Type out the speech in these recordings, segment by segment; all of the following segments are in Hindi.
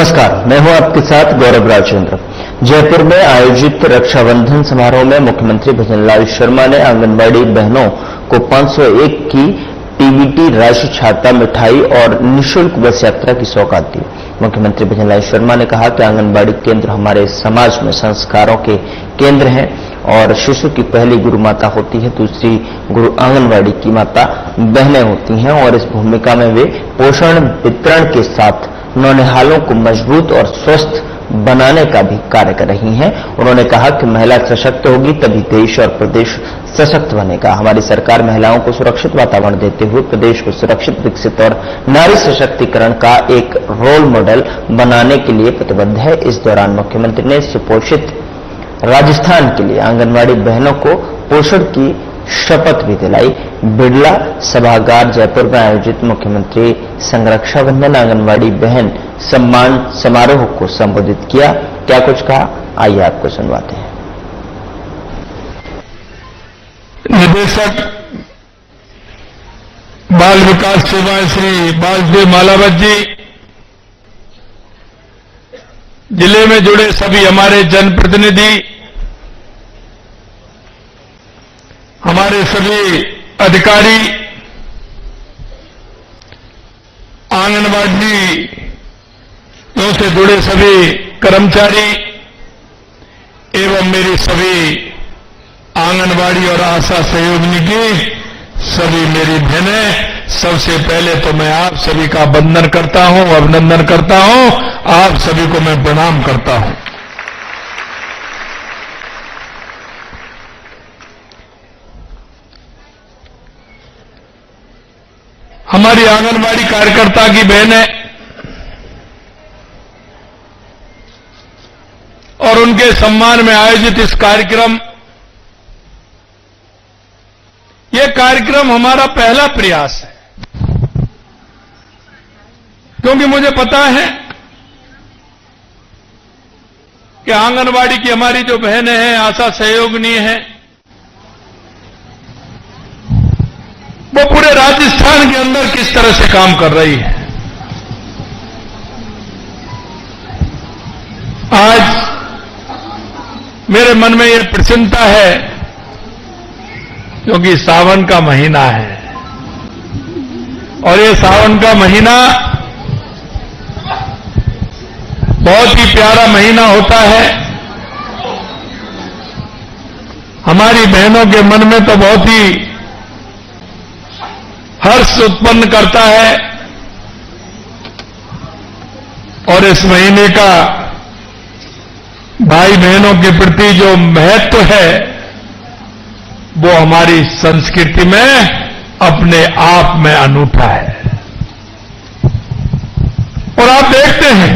नमस्कार, मैं हूं आपके साथ गौरव राजेंद्र। जयपुर में आयोजित रक्षाबंधन समारोह में मुख्यमंत्री भजनलाल शर्मा ने आंगनबाड़ी बहनों को 501 की टीबीटी राशि छाता मिठाई और निःशुल्क बस यात्रा की सौगात दी। मुख्यमंत्री भजनलाल शर्मा ने कहा कि आंगनबाड़ी केंद्र हमारे समाज में संस्कारों के केंद्र हैं और शिशु की पहली गुरु माता होती है, दूसरी गुरु आंगनबाड़ी की माता बहनें होती हैं और इस भूमिका में वे पोषण वितरण के साथ नौनिहालों को मजबूत और स्वस्थ बनाने का भी कार्य कर रही हैं। उन्होंने कहा कि महिला सशक्त होगी तभी देश और प्रदेश सशक्त बनेगा। हमारी सरकार महिलाओं को सुरक्षित वातावरण देते हुए प्रदेश को सुरक्षित, विकसित और नारी सशक्तिकरण का एक रोल मॉडल बनाने के लिए प्रतिबद्ध है। इस दौरान मुख्यमंत्री ने सुपोषित राजस्थान के लिए आंगनबाड़ी बहनों को पोषण की शपथ भी दिलाई। बिड़ला सभागार जयपुर में आयोजित मुख्यमंत्री संरक्षा बंधन आंगनबाड़ी बहन सम्मान समारोह को संबोधित किया। क्या कुछ कहा, आइए आपको सुनवाते हैं। निदेशक बाल विकास सेवाएं श्री बालदेव मालावत जी, जिले में जुड़े सभी हमारे जनप्रतिनिधि, हमारे सभी अधिकारी, आंगनबाड़ी से जुड़े सभी कर्मचारी एवं मेरी सभी आंगनबाड़ी और आशा सहयोगिनी की सभी मेरी बहनें, सबसे पहले तो मैं आप सभी का वंदन करता हूं, अभिनंदन करता हूं, आप सभी को मैं प्रणाम करता हूं। हमारी आंगनबाड़ी कार्यकर्ता की बहनें और उनके सम्मान में आयोजित इस कार्यक्रम, यह कार्यक्रम हमारा पहला प्रयास है, क्योंकि मुझे पता है कि आंगनबाड़ी की हमारी जो बहनें हैं, आशा सहयोगिनी हैं, वो पूरे राजस्थान के अंदर किस तरह से काम कर रही है। आज मेरे मन में यह प्रसन्नता है क्योंकि सावन का महीना है और ये सावन का महीना बहुत ही प्यारा महीना होता है। हमारी बहनों के मन में तो बहुत ही हर्ष उत्पन्न करता है और इस महीने का भाई बहनों के प्रति जो महत्व है वो हमारी संस्कृति में अपने आप में अनूठा है। और आप देखते हैं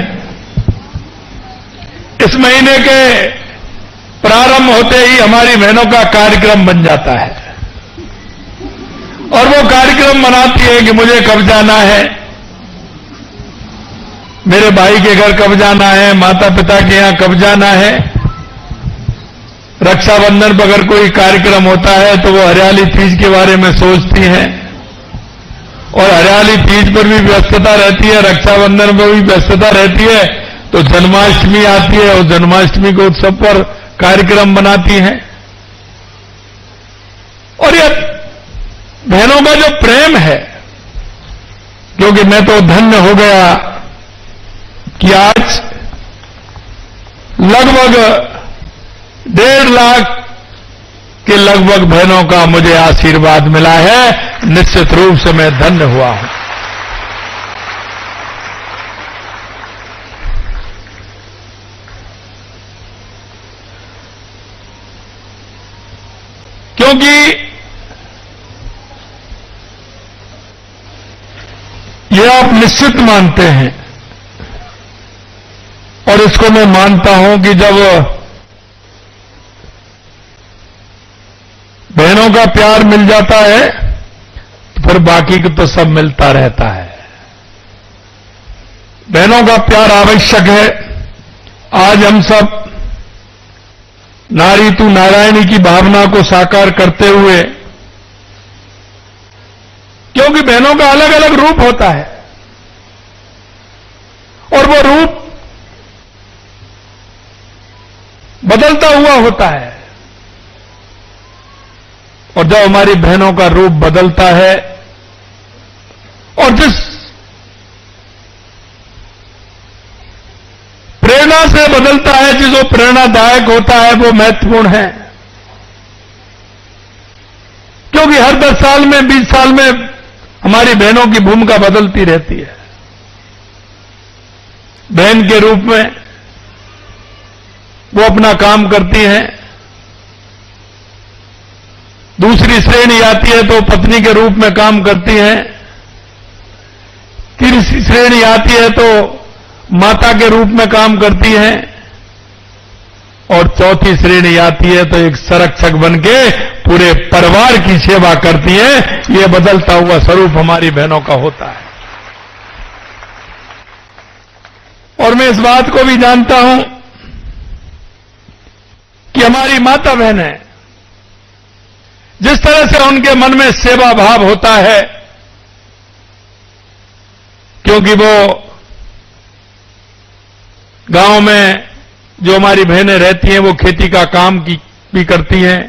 इस महीने के प्रारंभ होते ही हमारी बहनों का कार्यक्रम बन जाता है और वो कार्यक्रम मनाती है कि मुझे कब जाना है, मेरे भाई के घर कब जाना है, माता पिता के यहां कब जाना है। रक्षाबंधन पर अगर कोई कार्यक्रम होता है तो वो हरियाली तीज के बारे में सोचती हैं और हरियाली तीज पर भी व्यस्तता रहती है, रक्षाबंधन पर भी व्यस्तता रहती है, तो जन्माष्टमी आती है और जन्माष्टमी के उत्सव पर कार्यक्रम बनाती हैं। और ये बहनों का जो प्रेम है, क्योंकि मैं तो धन्य हो गया कि आज लगभग 1.5 लाख के लगभग बहनों का मुझे आशीर्वाद मिला है। निश्चित रूप से मैं धन्य हुआ हूं। क्योंकि ये आप निश्चित मानते हैं और इसको मैं मानता हूं कि जब बहनों का प्यार मिल जाता है तो फिर बाकी को तो सब मिलता रहता है। बहनों का प्यार आवश्यक है। आज हम सब नारी तू नारायणी की भावना को साकार करते हुए, क्योंकि बहनों का अलग अलग रूप होता है और वो रूप बदलता हुआ होता है। और जब हमारी बहनों का रूप बदलता है और जिस प्रेरणा से बदलता है, जो प्रेरणादायक होता है, वो महत्वपूर्ण है। क्योंकि हर 10 साल में, 20 साल में हमारी बहनों की भूमिका बदलती रहती है। बहन के रूप में वो अपना काम करती हैं। दूसरी श्रेणी आती है तो पत्नी के रूप में काम करती हैं। तीसरी श्रेणी आती है तो माता के रूप में काम करती हैं। और चौथी श्रेणी आती है तो एक संरक्षक बनके पूरे परिवार की सेवा करती है। ये बदलता हुआ स्वरूप हमारी बहनों का होता है। और मैं इस बात को भी जानता हूं कि हमारी माता बहनें, जिस तरह से उनके मन में सेवा भाव होता है, क्योंकि वो गांव में जो हमारी बहनें रहती हैं वो खेती का काम भी करती हैं,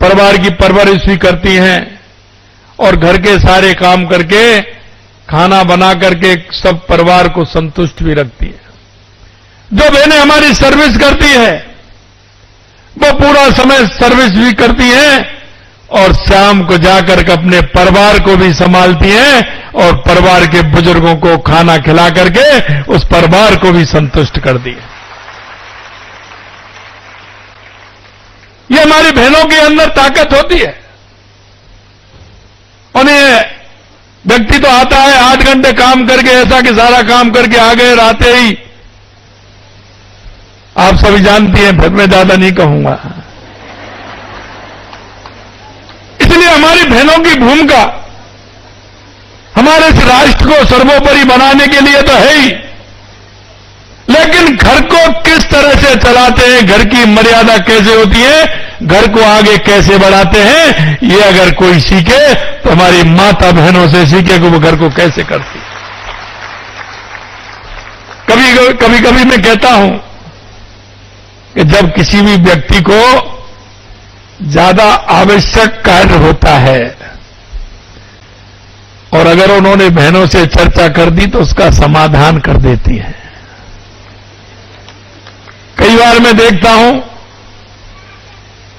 परिवार की परवरिश भी करती हैं और घर के सारे काम करके खाना बना करके सब परिवार को संतुष्ट भी रखती हैं। जो बहनें हमारी सर्विस करती है वो पूरा समय सर्विस भी करती हैं और शाम को जाकर के अपने परिवार को भी संभालती हैं और परिवार के बुजुर्गों को खाना खिला करके उस परिवार को भी संतुष्ट कर दी है। ये हमारी बहनों के अंदर ताकत होती है। उन्हें व्यक्ति तो आता है 8 घंटे काम करके, ऐसा कि सारा काम करके आ गए, आते ही आप सभी जानती हैं, फिर मैं ज्यादा नहीं कहूंगा। इसलिए हमारी बहनों की भूमिका हमारे इस राष्ट्र को सर्वोपरि बनाने के लिए तो है ही, लेकिन घर को किस तरह से चलाते हैं, घर की मर्यादा कैसे होती है, घर को आगे कैसे बढ़ाते हैं, ये अगर कोई सीखे तो हमारी माता बहनों से सीखे कि वो घर को कैसे करती है। कभी कभी मैं कहता हूं कि जब किसी भी व्यक्ति को ज्यादा आवश्यक कार्य होता है और अगर उन्होंने बहनों से चर्चा कर दी तो उसका समाधान कर देती है। कई बार मैं देखता हूं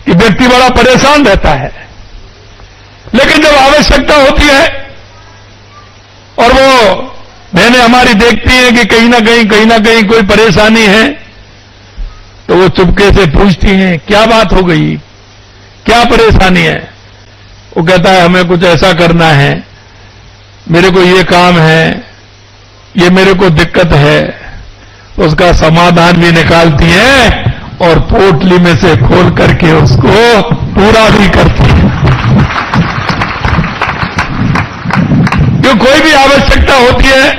कि व्यक्ति बड़ा परेशान रहता है, लेकिन जब आवश्यकता होती है और वो बहनें हमारी देखती हैं कि कहीं ना कहीं कोई परेशानी है, तो वो चुपके से पूछती हैं, क्या बात हो गई, क्या परेशानी है। वो कहता है, हमें कुछ ऐसा करना है, मेरे को ये काम है, ये मेरे को दिक्कत है। उसका समाधान भी निकालती है और पोटली में से खोल करके उसको पूरा भी करती है। जो कोई भी आवश्यकता होती है,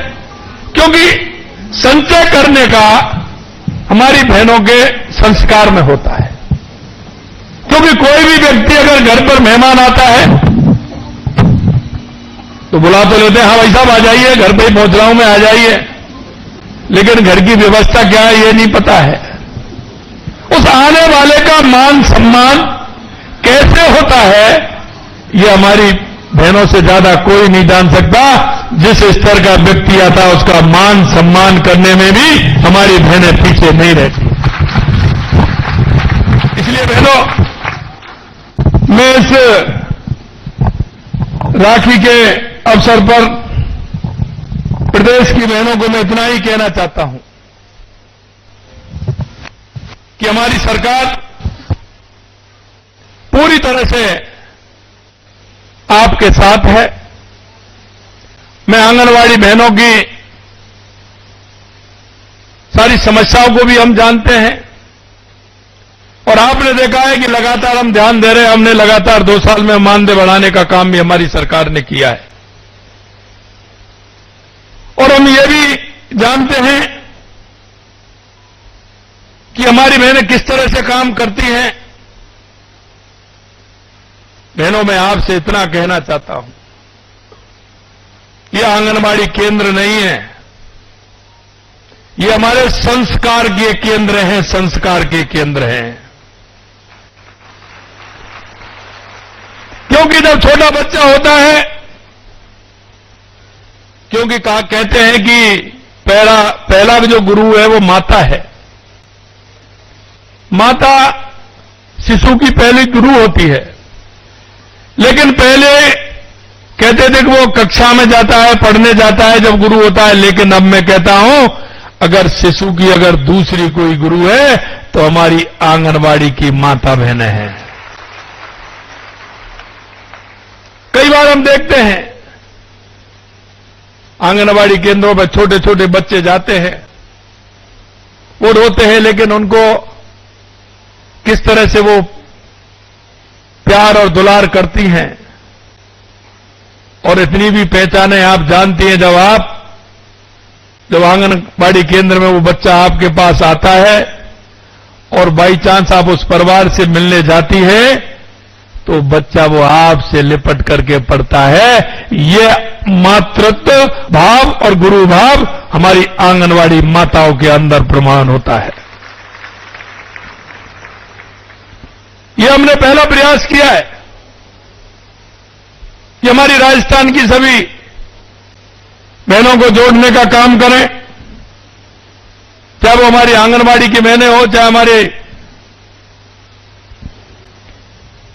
क्योंकि संचय करने का हमारी बहनों के संस्कार में होता है। क्योंकि कोई भी व्यक्ति अगर घर पर मेहमान आता है तो बुला तो लेते हैं, हाँ भाई साहब आ जाइए, घर पे ही पहुंच रहा हूं मैं, आ जाइए, लेकिन घर की व्यवस्था क्या है ये नहीं पता है। उस आने वाले का मान सम्मान कैसे होता है, ये हमारी बहनों से ज्यादा कोई नहीं जान सकता। जिस स्तर का व्यक्ति आता है उसका मान सम्मान करने में भी हमारी बहनें पीछे नहीं रहती। इसलिए बहनों, मैं इस राखी के अवसर पर प्रदेश की बहनों को मैं इतना ही कहना चाहता हूं कि हमारी सरकार पूरी तरह से आपके साथ है। मैं आंगनवाड़ी बहनों की सारी समस्याओं को भी हम जानते हैं और आपने देखा है कि लगातार हम ध्यान दे रहे हैं। हमने लगातार 2 साल में मानदेय बढ़ाने का काम भी हमारी सरकार ने किया है और हम ये भी जानते हैं कि हमारी बहनें किस तरह से काम करती हैं। बहनों, मैं आपसे इतना कहना चाहता हूं, यह आंगनबाड़ी केंद्र नहीं है, ये हमारे संस्कार के केंद्र हैं, संस्कार के केंद्र हैं। क्योंकि जब छोटा बच्चा होता है, क्योंकि कहते हैं कि पहला जो गुरु है वो माता है। माता शिशु की पहली गुरु होती है। लेकिन पहले कहते थे कि वो कक्षा में जाता है, पढ़ने जाता है जब गुरु होता है। लेकिन अब मैं कहता हूं, अगर शिशु की अगर दूसरी कोई गुरु है तो हमारी आंगनवाड़ी की माता बहनें हैं। कई बार हम देखते हैं आंगनवाड़ी केंद्रों पर छोटे छोटे बच्चे जाते हैं, वो रोते हैं, लेकिन उनको किस तरह से वो प्यार और दुलार करती हैं। और इतनी भी पहचाने आप जानती हैं, जब आंगनबाड़ी केंद्र में वो बच्चा आपके पास आता है और बाई चांस आप उस परिवार से मिलने जाती है तो बच्चा वो आपसे लिपट करके पढ़ता है। ये मातृत्व भाव और गुरु भाव हमारी आंगनवाड़ी माताओं के अंदर प्रमाण होता है। ये हमने पहला प्रयास किया है कि हमारी राजस्थान की सभी बहनों को जोड़ने का काम करें, चाहे वो हमारी आंगनबाड़ी की बहनें हो, चाहे हमारे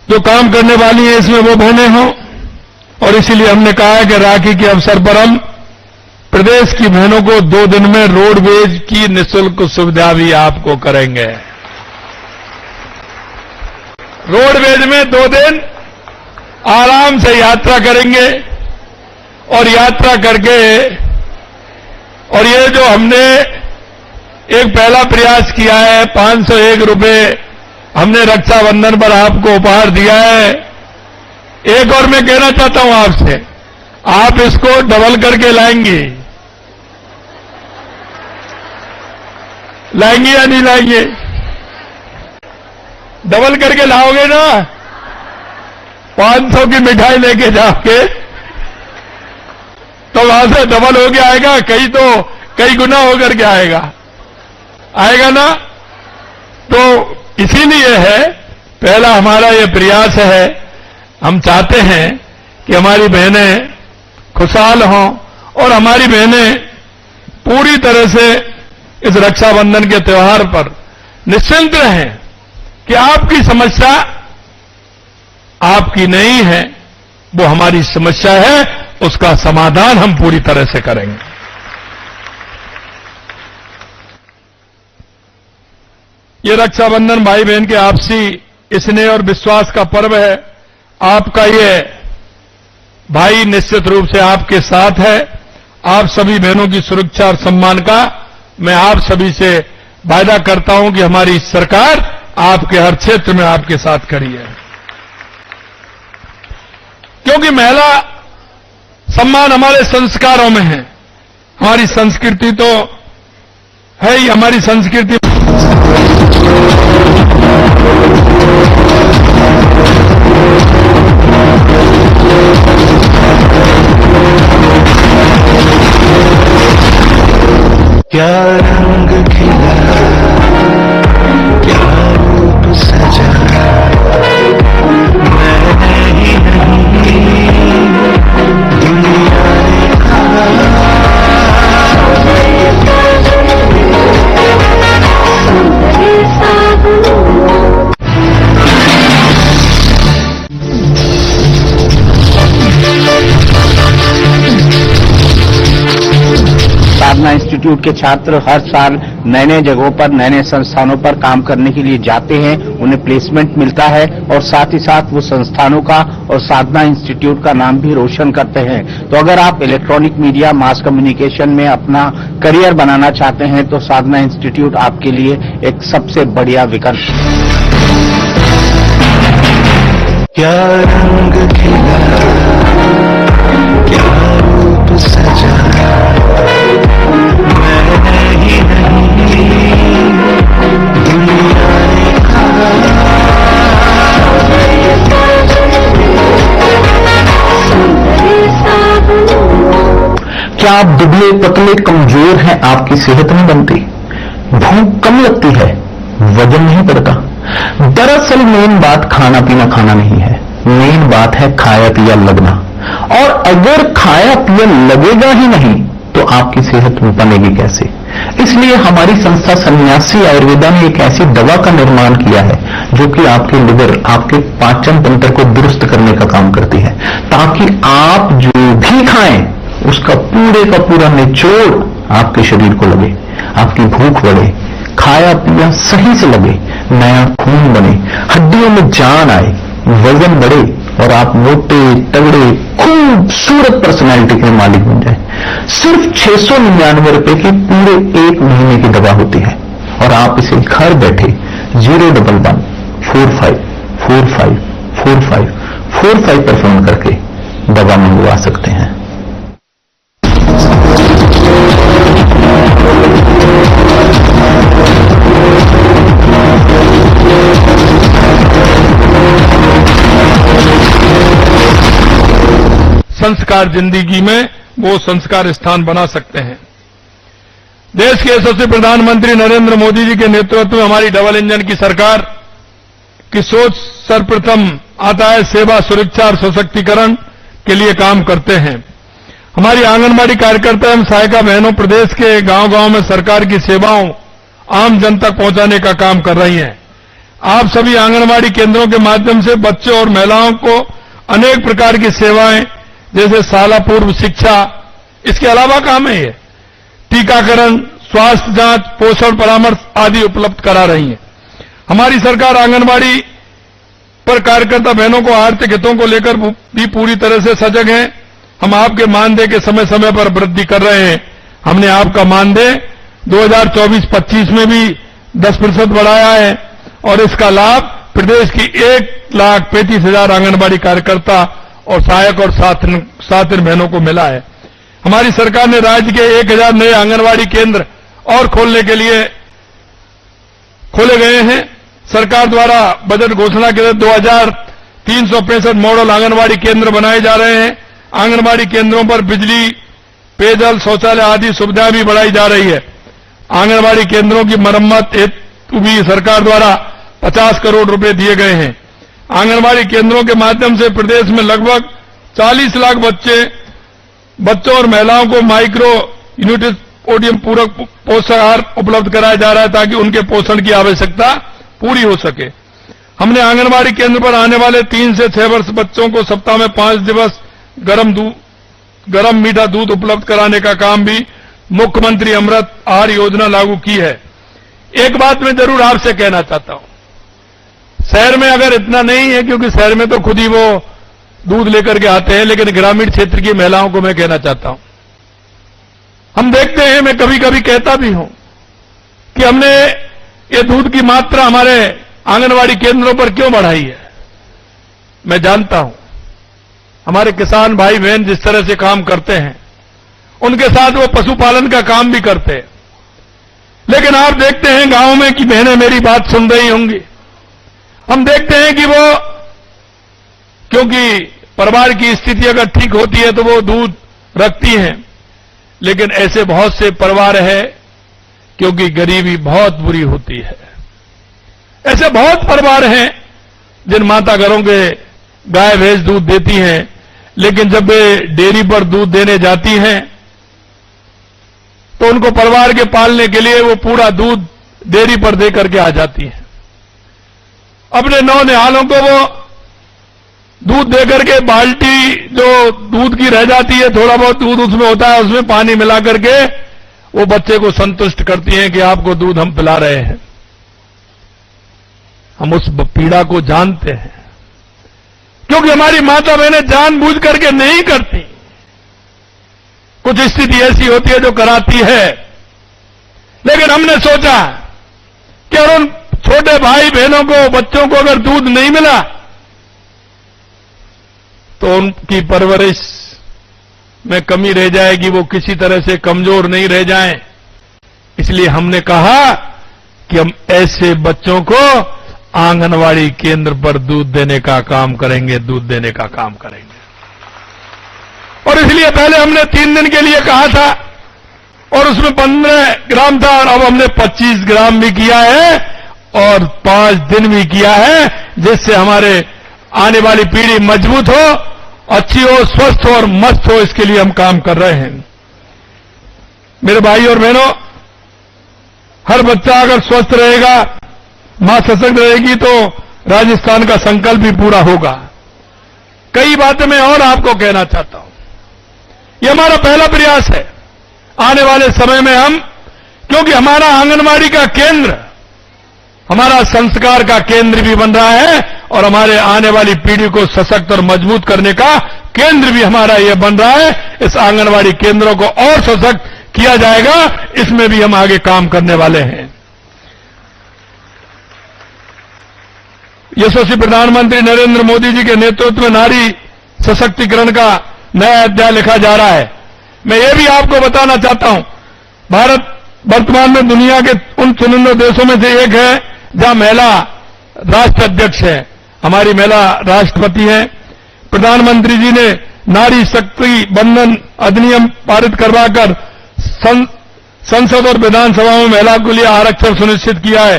जो काम करने वाली हैं इसमें वो बहनें हों। और इसीलिए हमने कहा है कि राखी के अवसर पर हम प्रदेश की बहनों को 2 दिन में रोडवेज की निःशुल्क सुविधा भी आपको करेंगे। रोडवेज में 2 दिन आराम से यात्रा करेंगे और यात्रा करके, और ये जो हमने एक पहला प्रयास किया है, 501 रुपए हमने रक्षाबंधन पर आपको उपहार दिया है। एक और मैं कहना चाहता हूं आपसे, आप इसको डबल करके लाएंगे या नहीं लाएंगे? डबल करके लाओगे ना? 500 की मिठाई लेके जाओगे तो वहां से डबल हो गया आएगा, कई गुना होकर के आएगा ना? तो इसीलिए है पहला हमारा ये प्रयास है, हम चाहते हैं कि हमारी बहनें खुशहाल हों और हमारी बहनें पूरी तरह से इस रक्षाबंधन के त्योहार पर निश्चिंत रहें कि आपकी समस्या आपकी नहीं है, वो हमारी समस्या है, उसका समाधान हम पूरी तरह से करेंगे। ये रक्षाबंधन भाई बहन के आपसी स्नेह और विश्वास का पर्व है। आपका ये भाई निश्चित रूप से आपके साथ है। आप सभी बहनों की सुरक्षा और सम्मान का मैं आप सभी से वायदा करता हूं कि हमारी सरकार आपके हर क्षेत्र में आपके साथ खड़ी है। क्योंकि महिला सम्मान हमारे संस्कारों में है। हमारी संस्कृति तो है ही, हमारी संस्कृति क्या रंग खिला, क्या रूप सजा, मैंने ही नहीं दुनिया ने कहा। साधना इंस्टीट्यूट के छात्र हर साल नए नए जगहों पर, नए नए संस्थानों पर काम करने के लिए जाते हैं, उन्हें प्लेसमेंट मिलता है और साथ ही साथ वो संस्थानों का और साधना इंस्टीट्यूट का नाम भी रोशन करते हैं। तो अगर आप इलेक्ट्रॉनिक मीडिया, मास कम्युनिकेशन में अपना करियर बनाना चाहते हैं तो साधना इंस्टीट्यूट आपके लिए एक सबसे बढ़िया विकल्प है। क्या रंग खिला, क्या रूप सजा, मैंने ही नहीं दुनिया ने कहा। क्या आप दुबले पतले कमजोर हैं, आपकी सेहत नहीं बनती, भूख कम लगती है, वजन नहीं बढ़ता। दरअसल मेन बात खाना पीना खाना नहीं है, मेन बात है खाया पिया लगना। और अगर खाया पिया लगेगा ही नहीं तो आपकी सेहत बनेगी कैसे? इसलिए हमारी संस्था सन्यासी आयुर्वेदा ने एक ऐसी दवा का निर्माण किया है जो कि आपके लिवर, आपके पाचन तंत्र को दुरुस्त करने का काम करती है, ताकि आप जो भी खाएं उसका का पूरा निचोड़ आपके शरीर को लगे, आपकी भूख बढ़े, खाया पिया सही से लगे, नया खून बने, हड्डियों में जान आए, वजन बढ़े और आप मोटे तगड़े खूबसूरत पर्सनैलिटी के मालिक बन जाए। सिर्फ 699 रुपए की पूरे 1 महीने की दवा होती है और आप इसे घर बैठे 011-45454545 पर फोन करके दवा मंगवा सकते हैं। संस्कार जिंदगी में वो संस्कार स्थान बना सकते हैं। देश के यशस्वी प्रधानमंत्री नरेंद्र मोदी जी के नेतृत्व में हमारी डबल इंजन की सरकार की सोच सर्वप्रथम आता है सेवा, सुरक्षा और सशक्तिकरण के लिए काम करते हैं। हमारी आंगनबाड़ी कार्यकर्ता एवं सहायिका बहनों प्रदेश के गांव-गांव में सरकार की सेवाओं आम जन तक पहुंचाने का काम कर रही हैं। आप सभी आंगनबाड़ी केंद्रों के माध्यम से बच्चों और महिलाओं को अनेक प्रकार की सेवाएं जैसे शाला पूर्व शिक्षा, इसके अलावा काम है ये टीकाकरण, स्वास्थ्य जांच, पोषण परामर्श आदि उपलब्ध करा रही है। हमारी सरकार आंगनबाड़ी पर कार्यकर्ता बहनों को आर्थिक हितों को लेकर भी पूरी तरह से सजग है। हम आपके मानदेय के समय समय पर वृद्धि कर रहे हैं। हमने आपका मानदेय 2024-25 में भी 10% बढ़ाया है और इसका लाभ प्रदेश की 1,35,000 आंगनबाड़ी कार्यकर्ता और सहायक और साथिन बहनों को मिला है। हमारी सरकार ने राज्य के 1,000 नए आंगनबाड़ी केंद्र और खोलने के लिए खोले गए हैं। सरकार द्वारा बजट घोषणा के तहत 2,365 मॉडल आंगनबाड़ी केंद्र बनाए जा रहे हैं। आंगनबाड़ी केंद्रों पर बिजली, पेयजल, शौचालय आदि सुविधाएं भी बढ़ाई जा रही है। आंगनबाड़ी केंद्रों की मरम्मत हेतु भी सरकार द्वारा 50 करोड़ रुपए दिए गए हैं। आंगनबाड़ी केंद्रों के माध्यम से प्रदेश में लगभग 40 लाख बच्चों और महिलाओं को माइक्रो न्यूट्रिशन पूरक पोषण आहार उपलब्ध कराया जा रहा है ताकि उनके पोषण की आवश्यकता पूरी हो सके। हमने आंगनबाड़ी केंद्र पर आने वाले 3 से 6 वर्ष बच्चों को सप्ताह में 5 दिवस गरम मीठा दूध उपलब्ध कराने का काम भी मुख्यमंत्री अमृत आहार योजना लागू की है। एक बात मैं जरूर आपसे कहना चाहता हूं, शहर में अगर इतना नहीं है क्योंकि शहर में तो खुद ही वो दूध लेकर के आते हैं, लेकिन ग्रामीण क्षेत्र की महिलाओं को मैं कहना चाहता हूं, हम देखते हैं, मैं कभी कभी कहता भी हूं कि हमने ये दूध की मात्रा हमारे आंगनबाड़ी केंद्रों पर क्यों बढ़ाई है। मैं जानता हूं हमारे किसान भाई बहन जिस तरह से काम करते हैं उनके साथ वो पशुपालन का काम भी करते हैं, लेकिन आप देखते हैं गांव में कि बहनें मेरी बात सुन रही होंगी, हम देखते हैं कि वो क्योंकि परिवार की स्थिति अगर ठीक होती है तो वो दूध रखती हैं, लेकिन ऐसे बहुत से परिवार है क्योंकि गरीबी बहुत बुरी होती है, ऐसे बहुत परिवार हैं जिन माता घरों के गाय भैंस दूध देती हैं, लेकिन जब वे डेयरी पर दूध देने जाती हैं तो उनको परिवार के पालने के लिए वो पूरा दूध डेयरी पर दे करके आ जाती हैं। अपने नौनिहालों को वो दूध देकर के बाल्टी जो दूध की रह जाती है, थोड़ा बहुत दूध उसमें होता है, उसमें पानी मिला करके वो बच्चे को संतुष्ट करती हैं कि आपको दूध हम पिला रहे हैं। हम उस पीड़ा को जानते हैं क्योंकि हमारी माता बहनें जानबूझ करके नहीं करती, कुछ स्थिति ऐसी होती है जो कराती है, लेकिन हमने सोचा कि अगर उन छोटे भाई बहनों को, बच्चों को अगर दूध नहीं मिला तो उनकी परवरिश में कमी रह जाएगी, वो किसी तरह से कमजोर नहीं रह जाएं। इसलिए हमने कहा कि हम ऐसे बच्चों को आंगनवाड़ी केंद्र पर दूध देने का काम करेंगे, दूध देने का काम करेंगे। और इसलिए पहले हमने 3 दिन के लिए कहा था और उसमें 15 ग्राम था और अब हमने 25 ग्राम भी किया है और 5 दिन भी किया है, जिससे हमारे आने वाली पीढ़ी मजबूत हो, अच्छी हो, स्वस्थ हो और मस्त हो। इसके लिए हम काम कर रहे हैं। मेरे भाई और बहनों, हर बच्चा अगर स्वस्थ रहेगा, मां सशक्त रहेगी तो राजस्थान का संकल्प भी पूरा होगा। कई बातें मैं और आपको कहना चाहता हूं। यह हमारा पहला प्रयास है। आने वाले समय में हम, क्योंकि हमारा आंगनवाड़ी का केंद्र हमारा संस्कार का केंद्र भी बन रहा है और हमारे आने वाली पीढ़ी को सशक्त और मजबूत करने का केंद्र भी हमारा यह बन रहा है। इस आंगनवाड़ी केंद्रों को और सशक्त किया जाएगा, इसमें भी हम आगे काम करने वाले हैं। यशस्वी प्रधानमंत्री नरेंद्र मोदी जी के नेतृत्व में नारी सशक्तिकरण का नया अध्याय लिखा जा रहा है। मैं ये भी आपको बताना चाहता हूं, भारत वर्तमान में दुनिया के उन चुनिंदा देशों में से एक है जहां महिला राष्ट्राध्यक्ष है। हमारी महिला राष्ट्रपति हैं। प्रधानमंत्री जी ने नारी शक्ति बंधन अधिनियम पारित करवाकर संसद और विधानसभा में महिला के लिए आरक्षण सुनिश्चित किया है।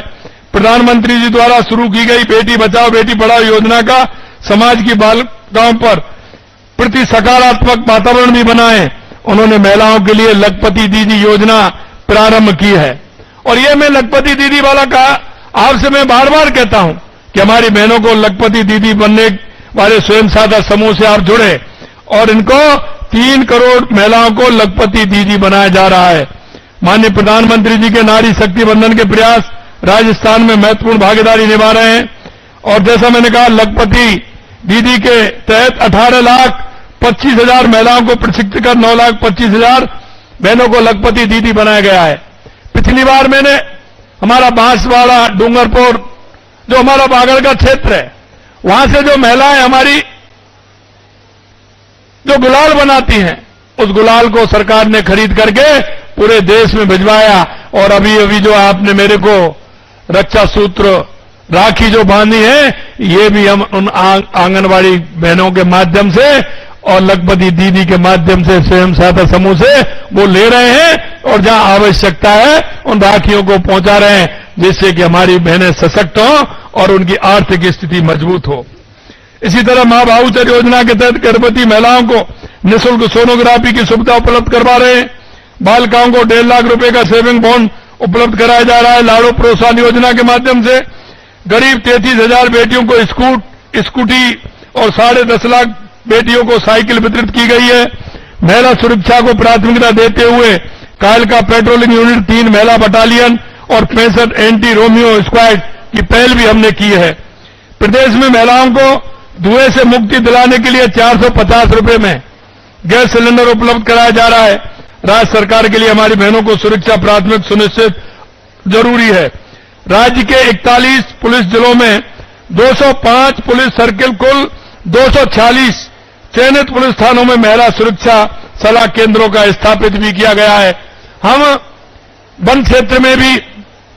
प्रधानमंत्री जी द्वारा शुरू की गई बेटी बचाओ बेटी पढ़ाओ योजना का समाज की बालिकाओं पर प्रति सकारात्मक वातावरण भी बना है। उन्होंने महिलाओं के लिए लखपति दीदी योजना प्रारंभ की है। और यह मैं लखपति दीदी वाला कहा, आपसे मैं बार बार कहता हूं कि हमारी बहनों को लखपति दीदी बनने वाले स्वयं सहायता समूह से आप जुड़े और इनको 3 करोड़ महिलाओं को लखपति दीदी बनाया जा रहा है। माननीय प्रधानमंत्री जी के नारी शक्ति बंधन के प्रयास राजस्थान में महत्वपूर्ण भागीदारी निभा रहे हैं। और जैसा मैंने कहा, लखपति दीदी के तहत 18,25,000 महिलाओं को प्रशिक्षित कर 9,25,000 बहनों को लखपति दीदी बनाया गया है। पिछली बार मैंने हमारा बांसवाड़ा, डूंगरपुर, जो हमारा बागड़ का क्षेत्र है, वहां से जो महिलाएं हमारी जो गुलाल बनाती हैं, उस गुलाल को सरकार ने खरीद करके पूरे देश में भिजवाया। और अभी अभी जो आपने मेरे को रक्षा सूत्र राखी जो बांधी है, ये भी हम उन आंगनवाड़ी बहनों के माध्यम से और लखपति दीदी के माध्यम से स्वयं सहायता समूह से वो ले रहे हैं और जहां आवश्यकता है उन राखियों को पहुंचा रहे हैं, जिससे कि हमारी बहनें सशक्त हों और उनकी आर्थिक स्थिति मजबूत हो। इसी तरह मां भाऊचर योजना के तहत गर्भवती महिलाओं को निःशुल्क सोनोग्राफी की सुविधा उपलब्ध करवा रहे हैं। बालिकाओं को 1.5 लाख रुपए का सेविंग बॉन्ड उपलब्ध कराया जा रहा है। लाड़ो प्रोत्साहन योजना के माध्यम से करीब 33,000 बेटियों को स्कूटी और 10.5 लाख बेटियों को साइकिल वितरित की गई है। महिला सुरक्षा को प्राथमिकता देते हुए कायलका पेट्रोलिंग यूनिट 3 महिला बटालियन और 65 एंटी रोमियो स्क्वाड की पहल भी हमने की है। प्रदेश में महिलाओं को धुएं से मुक्ति दिलाने के लिए 450 रुपए में गैस सिलेंडर उपलब्ध कराया जा रहा है। राज्य सरकार के लिए हमारी बहनों को सुरक्षा प्राथमिक सुनिश्चित जरूरी है। राज्य के 41 पुलिस जिलों में 205 पुलिस सर्किल, कुल 246 चयनित पुलिस थानों में महिला सुरक्षा सलाह केंद्रों का स्थापित भी किया गया है। हम वन क्षेत्र में भी,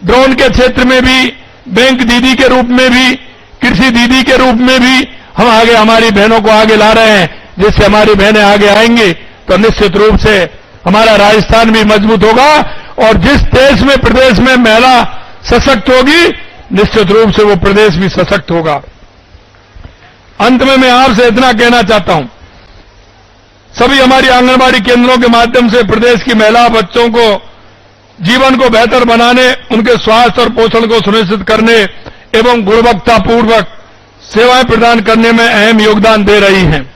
ड्रोन के क्षेत्र में भी, बैंक दीदी के रूप में भी, कृषि दीदी के रूप में भी हम आगे हमारी बहनों को आगे ला रहे हैं। जिससे हमारी बहनें आगे आएंगी तो निश्चित रूप से हमारा राजस्थान भी मजबूत होगा। और जिस देश में, प्रदेश में महिला सशक्त होगी, निश्चित रूप से वो प्रदेश भी सशक्त होगा। अंत में मैं आपसे इतना कहना चाहता हूं, सभी हमारी आंगनबाड़ी केंद्रों के माध्यम से प्रदेश की महिला बच्चों को जीवन को बेहतर बनाने, उनके स्वास्थ्य और पोषण को सुनिश्चित करने एवं गुणवत्तापूर्वक सेवाएं प्रदान करने में अहम योगदान दे रही हैं।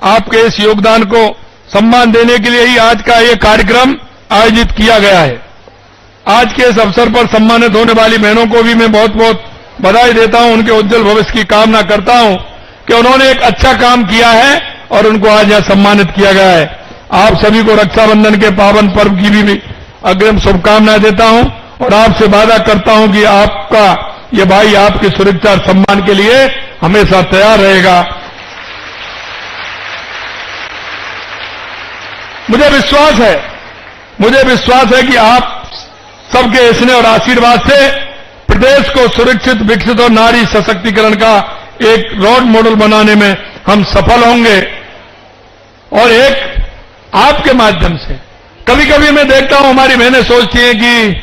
आपके इस योगदान को सम्मान देने के लिए ही आज का ये कार्यक्रम आयोजित किया गया है। आज के इस अवसर पर सम्मानित होने वाली बहनों को भी मैं बहुत बहुत बधाई देता हूं। उनके उज्जवल भविष्य की कामना करता हूं कि उन्होंने एक अच्छा काम किया है और उनको आज यहां सम्मानित किया गया है। आप सभी को रक्षाबंधन के पावन पर्व की भी अग्रिम शुभकामनाएं देता हूं और आपसे वादा करता हूं कि आपका ये भाई आपकी सुरक्षा और सम्मान के लिए हमेशा तैयार रहेगा। मुझे विश्वास है कि आप सबके स्नेह और आशीर्वाद से प्रदेश को सुरक्षित, विकसित और नारी सशक्तिकरण का एक रोल मॉडल बनाने में हम सफल होंगे। और एक आपके माध्यम से। कभी कभी मैं देखता हूं हमारी बहनें सोचती हैं कि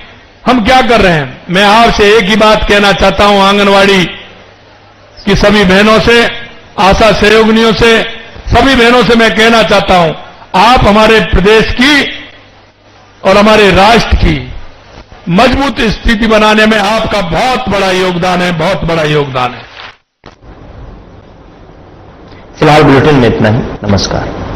हम क्या कर रहे हैं। मैं आपसे एक ही बात कहना चाहता हूं, आंगनवाड़ी की सभी बहनों से, आशा सहयोगिनियों से, सभी बहनों से मैं कहना चाहता हूं, आप हमारे प्रदेश की और हमारे राष्ट्र की मजबूत स्थिति बनाने में आपका बहुत बड़ा योगदान है, बहुत बड़ा योगदान है। फिलहाल बुलेटिन में इतना ही। नमस्कार।